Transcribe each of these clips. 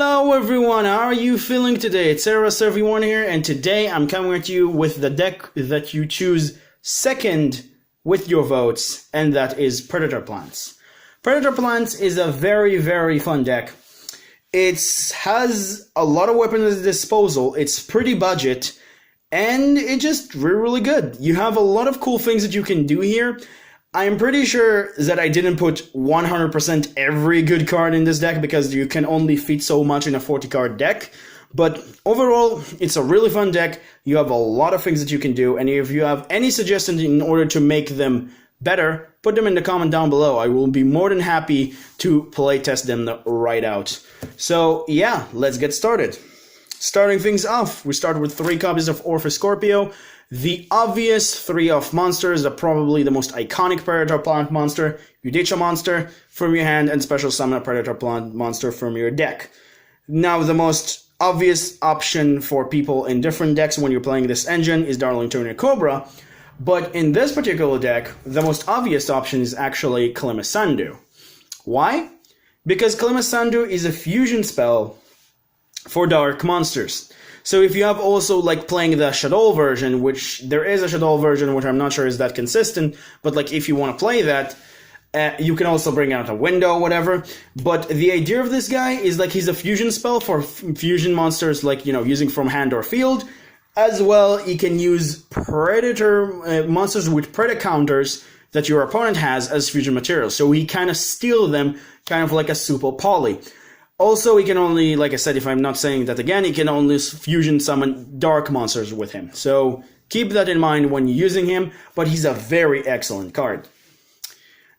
Hello everyone, how are you feeling today? It's Everyone here, and today I'm coming at you with the deck that you choose second with your votes, and that is Predaplants. Predaplants is a very fun deck. It has a lot of weapons at its disposal, it's pretty budget, and it's just really good. You have a lot of cool things that you can do here. I'm pretty sure that I didn't put 100% every good card in this deck because you can only fit so much in a 40 card deck. But overall, it's a really fun deck. You have a lot of things that you can do. And if you have any suggestions in order to make them better, put them in the comment down below. I will be more than happy to playtest them right out. So yeah, let's get started. Starting things off, we start with 3 copies of Orpheus Scorpio. The obvious 3 of monsters, probably the most iconic Predaplant monster. You ditch a monster from your hand and special summon a Predaplant monster from your deck. Now, the most obvious option for people in different decks when you're playing this engine is Darlingtonia Cobra. But in this particular deck, the most obvious option is actually Kalimasandu. Why? Because Kalimasandu is a fusion spell for dark monsters. So if you have also like playing the Shadow version, which there is a Shadow version, which I'm not sure is that consistent, but like if you want to play that, you can also bring out a window, whatever. But the idea of this guy is like he's a fusion spell for fusion monsters, like, you know, using from hand or field. As well, he can use predator monsters with predator counters that your opponent has as fusion materials. So he kind of steal them, kind of like a super poly. Also, he can only, like I said, if I'm not saying that again, he can only fusion summon dark monsters with him. So keep that in mind when using him, but he's a very excellent card.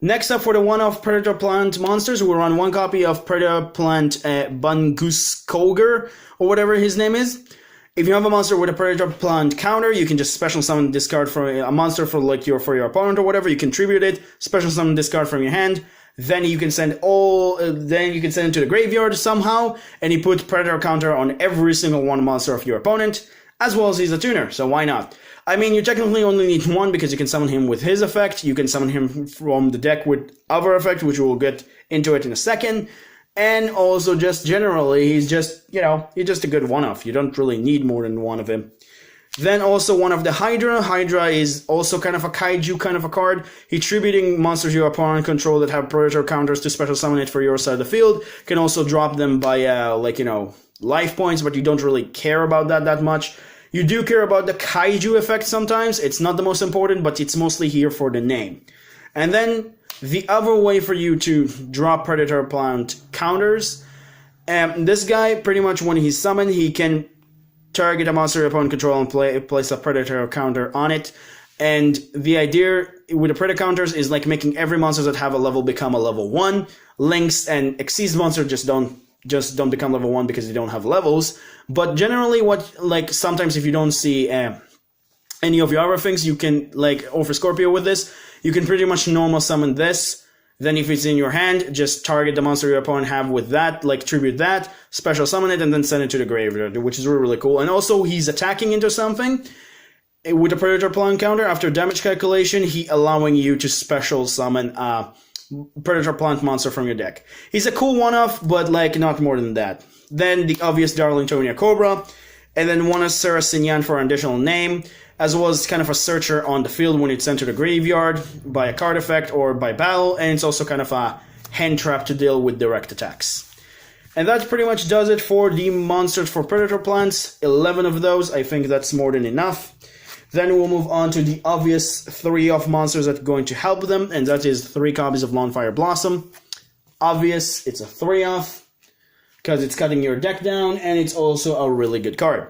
Next up, for the one-off Predaplant monsters, we'll run 1 copy of Predaplant Bungus Koger, or whatever his name is. If you have a monster with a Predaplant counter, you can just special summon discard for a monster for like your opponent or whatever. You contribute it, special summon discard from your hand. Then you can send it to the graveyard somehow, and you put Predator counter on every single one monster of your opponent, as well as he's a tuner, so why not? I mean, you technically only need 1 because you can summon him with his effect, you can summon him from the deck with other effect, which we'll get into it in a second, and also just generally, he's just, you know, he's just a good one-off. You don't really need more than 1 of him. Then also one of the Hydra. Hydra is also kind of a kaiju kind of a card. He's tributing monsters your opponent control that have predator counters to special summon it for your side of the field. Can also drop them by, like, you know, life points, but you don't really care about that much. You do care about the kaiju effect sometimes. It's not the most important, but it's mostly here for the name. And then the other way for you to drop Predaplant counters. This guy, pretty much when he's summoned, he can target a monster your opponent control and place a predator counter on it. And the idea with the predator counters is like making every monster that have a level become a level 1. Lynx and Exceed monsters just don't become level 1 because they don't have levels. But generally, sometimes if you don't see any of your other things, you can, like Orpheus Scorpio with this, you can pretty much normal summon this. Then if it's in your hand, just target the monster your opponent have with that, like tribute that, special summon it, and then send it to the graveyard, which is really cool. And also, he's attacking into something with a Predaplant counter. After damage calculation, he allowing you to special summon a Predaplant monster from your deck. He's a cool one-off, but like not more than that. Then the obvious Darlingtonia Cobra, and then one is Sarah Sinyan for an additional name, as well as kind of a searcher on the field when it's sent to the graveyard by a card effect or by battle, and it's also kind of a hand trap to deal with direct attacks. And that pretty much does it for the monsters for Predaplants. 11 of those, I think that's more than enough. Then we'll move on to the obvious 3 of monsters that are going to help them, and that is 3 copies of Lawnfire Blossom. Obvious, it's a 3-off, because it's cutting your deck down, and it's also a really good card.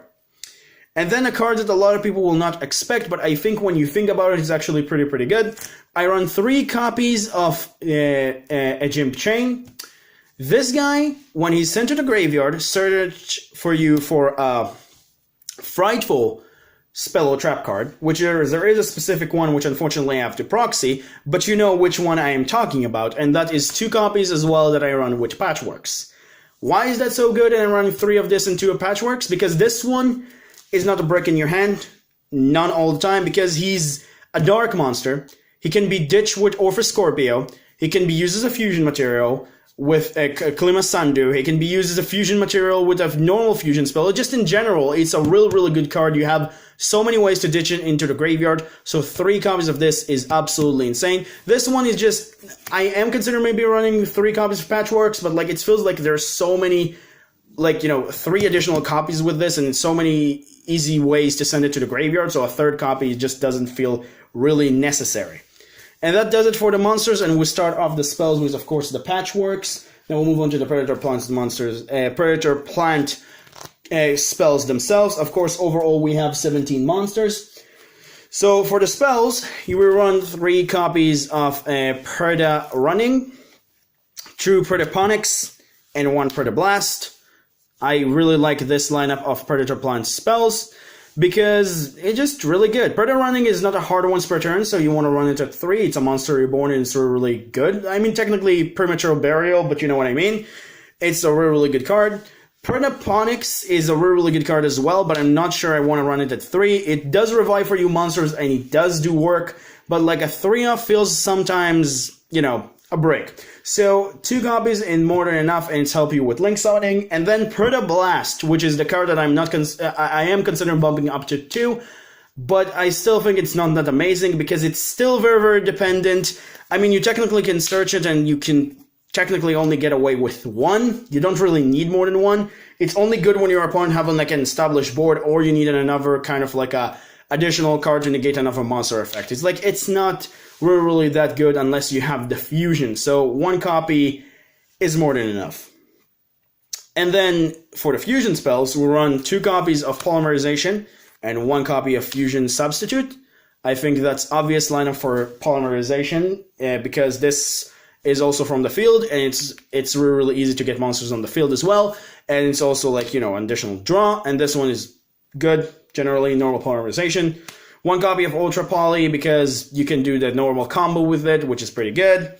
And then a card that a lot of people will not expect, but I think when you think about it, it's actually pretty good. I run 3 copies of a Jimp Chain. This guy, when he's sent to the graveyard, search for you for a Frightful spell or trap card, which there is a specific one which unfortunately I have to proxy, but you know which one I am talking about, and that is 2 copies as well that I run with Patchworks. Why is that so good and I'm running 3 of this and 2 of Patchworks? Because this one is not a brick in your hand, none all the time, because he's a dark monster. He can be ditched with Orpheus Scorpio, he can be used as a fusion material, with a Klimasandu. It can be used as a fusion material with a normal fusion spell. Just in general, it's a really good card. You have so many ways to ditch it into the graveyard. So 3 copies of this is absolutely insane. This one is just, I am considering maybe running 3 copies of Patchworks, but like it feels like there's so many, like, you know, 3 additional copies with this and so many easy ways to send it to the graveyard. So a 3rd copy just doesn't feel really necessary. And that does it for the monsters, and we start off the spells with, of course, the Patchworks. Then we'll move on to the Predaplant monsters, Predaplant spells themselves. Of course, overall we have 17 monsters. So for the spells, you will run 3 copies of Preda Running, 2 Predaponics, and 1 Predablast. I really like this lineup of Predaplant spells, because it's just really good. Preda Running is not a hard one per turn, so you want to run it at 3. It's a monster reborn and it's really good. I mean, technically Premature Burial, but you know what I mean. It's a really good card. Predaponics is a really good card as well, but I'm not sure I want to run it at 3. It does revive for you monsters and it does do work, but like a 3-off feels sometimes, you know, a break. So 2 copies is more than enough, and it's help you with link summoning. And then Predablast, which is the card that I am considering bumping up to 2, but I still think it's not that amazing because it's still very dependent. I mean, you technically can search it and you can technically only get away with 1. You don't really need more than 1. It's only good when your opponent having like an established board, or you need another kind of like a additional card to negate another monster effect. It's like, it's not really that good unless you have the fusion. So 1 copy is more than enough. And then for the fusion spells, we'll run 2 copies of Polymerization and 1 copy of Fusion Substitute. I think that's obvious lineup for Polymerization because this is also from the field, and it's really easy to get monsters on the field as well. And it's also like, you know, an additional draw, and this one is good, generally normal Polymerization. 1 copy of Ultra Poly because you can do the normal combo with it, which is pretty good.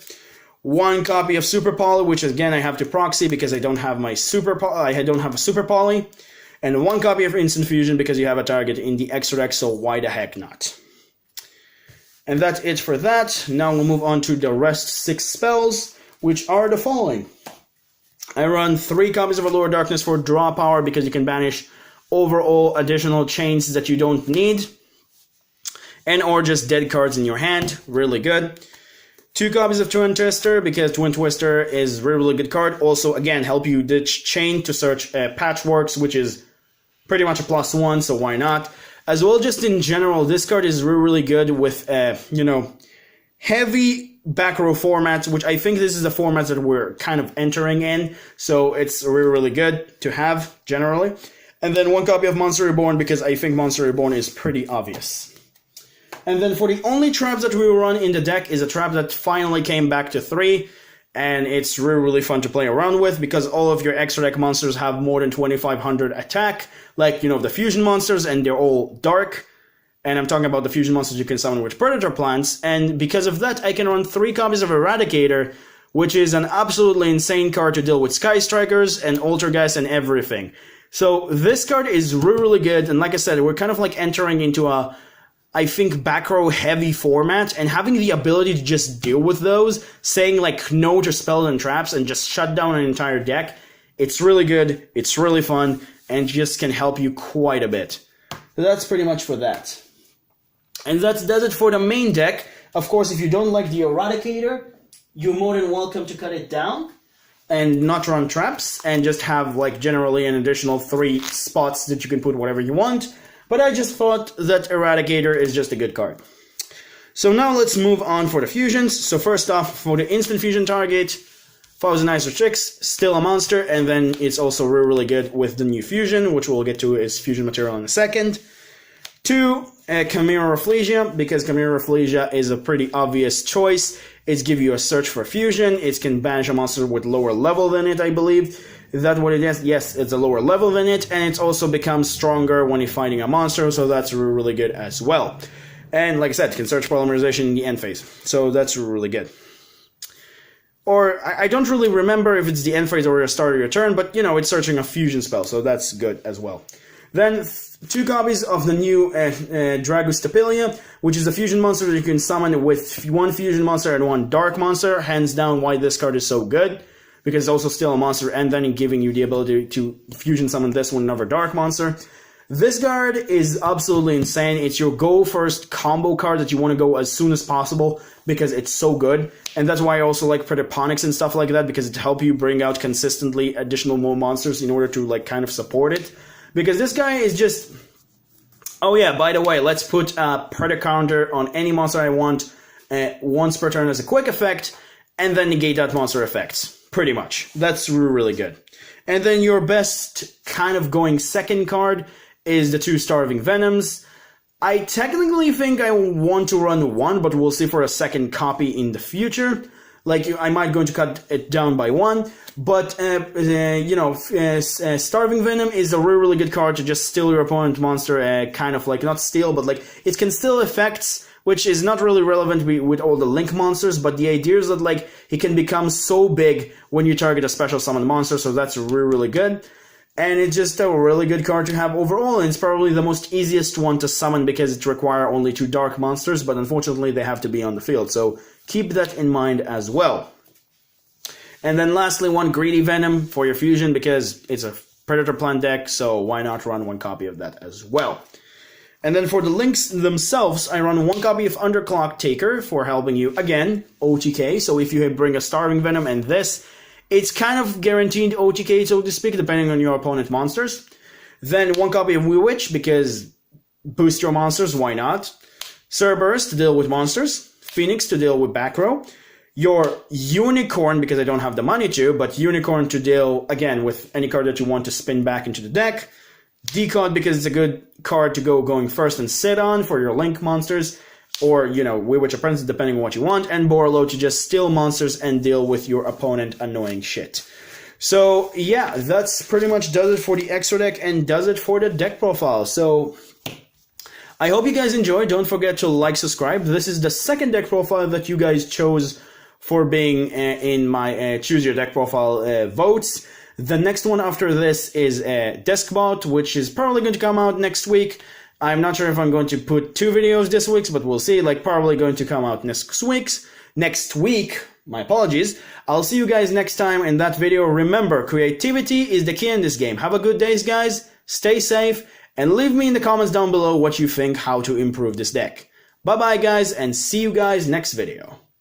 1 copy of Super Poly, which again I have to proxy because I don't have my Super Poly. I don't have a Super Poly. And 1 copy of Instant Fusion because you have a target in the extra deck, so why the heck not? And that's it for that. Now we'll move on to the rest 6 spells, which are the following. I run 3 copies of Allure Darkness for draw power because you can banish overall additional chains that you don't need, and or just dead cards in your hand. Really good. 2 copies of Twin Twister because Twin Twister is a really good card. Also, again, help you ditch chain to search Patchworks, which is pretty much a +1, so why not? As well, just in general, this card is really good with, you know, heavy back row formats, which I think this is the format that we're kind of entering in, so it's really good to have, generally. And then 1 copy of Monster Reborn because I think Monster Reborn is pretty obvious. And then for the only traps that we will run in the deck is a trap that finally came back to 3, and it's really fun to play around with because all of your extra deck monsters have more than 2500 attack, like, you know, the fusion monsters, and they're all dark. And I'm talking about the fusion monsters you can summon with Predaplants, and because of that I can run 3 copies of Eradicator, which is an absolutely insane card to deal with Sky Strikers and Altergeist and everything. So this card is really good, and like I said, we're kind of like entering into a, I think, back row heavy format, and having the ability to just deal with those, saying like no to spells and traps and just shut down an entire deck, it's really good, it's really fun, and just can help you quite a bit. So that's pretty much for that. And that does it for the main deck. Of course, if you don't like the Eradicator, you're more than welcome to cut it down and not run traps, and just have like generally an additional 3 spots that you can put whatever you want. But I just thought that Eradicator is just a good card. So now let's move on for the fusions. So first off, for the instant fusion target, Thousand Eyes Tricks, still a monster, and then it's also really good with the new fusion, which we'll get to is fusion material in a second. 2, Chimera Rafflesia, because Chimera Rafflesia is a pretty obvious choice. It's give you a search for fusion, it can banish a monster with lower level than it, I believe. Is that what it is? Yes, it's a lower level than it, and it also becomes stronger when you're fighting a monster, so that's really good as well. And like I said, it can search Polymerization in the end phase, so that's really good. Or, I don't really remember if it's the end phase or the start of your turn, but, you know, it's searching a fusion spell, so that's good as well. Then, 2 copies of the new Dragostapilia, which is a fusion monster that you can summon with 1 fusion monster and 1 dark monster. Hands down why this card is so good. because it's also still a monster, and then giving you the ability to fusion summon this one, another dark monster. This card is absolutely insane. It's your go first combo card that you want to go as soon as possible because it's so good. And that's why I also like Predaponics and stuff like that, because it helps you bring out consistently additional more monsters in order to like kind of support it. Because this guy is just... Oh yeah, by the way, let's put a Predator counter on any monster I want once per turn as a quick effect, and then negate that monster effects. Pretty much. That's really good. And then your best kind of going second card is the 2 Starving Venoms. I technically think I want to run 1, but we'll see for a second copy in the future. Like, I might going to cut it down by 1, but, Starving Venom is a really good card to just steal your opponent monster, kind of like, not steal, but like, it can steal effects, which is not really relevant with all the Link monsters, but the idea is that, like, he can become so big when you target a special summon monster, so that's really good. And it's just a really good card to have overall, and it's probably the most easiest one to summon because it requires only 2 dark monsters, but unfortunately they have to be on the field, so keep that in mind as well. And then lastly, 1 Greedy Venom for your fusion, because it's a Predaplant deck, so why not run 1 copy of that as well. And then for the links themselves, I run 1 copy of Underclock Taker for helping you, again, OTK, so if you bring a Starving Venom and this, it's kind of guaranteed OTK, so to speak, depending on your opponent monsters. Then 1 copy of Witch, because boost your monsters, why not? Cerberus to deal with monsters. Phoenix to deal with back row. Your Unicorn, because I don't have the money to, but Unicorn to deal, again, with any card that you want to spin back into the deck. Decod, because it's a good card to going first and sit on for your Link monsters. Or, Witch Apprentice, depending on what you want, and Borlo to just steal monsters and deal with your opponent annoying shit. So, yeah, that's pretty much does it for the extra deck and does it for the deck profile. So, I hope you guys enjoyed. Don't forget to like, subscribe. This is the second deck profile that you guys chose for being in my Choose Your Deck Profile votes. The next one after this is Deskbot, which is probably going to come out next week. I'm not sure if I'm going to put 2 videos this week, but we'll see. Like, probably going to come out next week. My apologies. I'll see you guys next time in that video. Remember, creativity is the key in this game. Have a good day, guys. Stay safe. And leave me in the comments down below what you think how to improve this deck. Bye-bye, guys, and see you guys next video.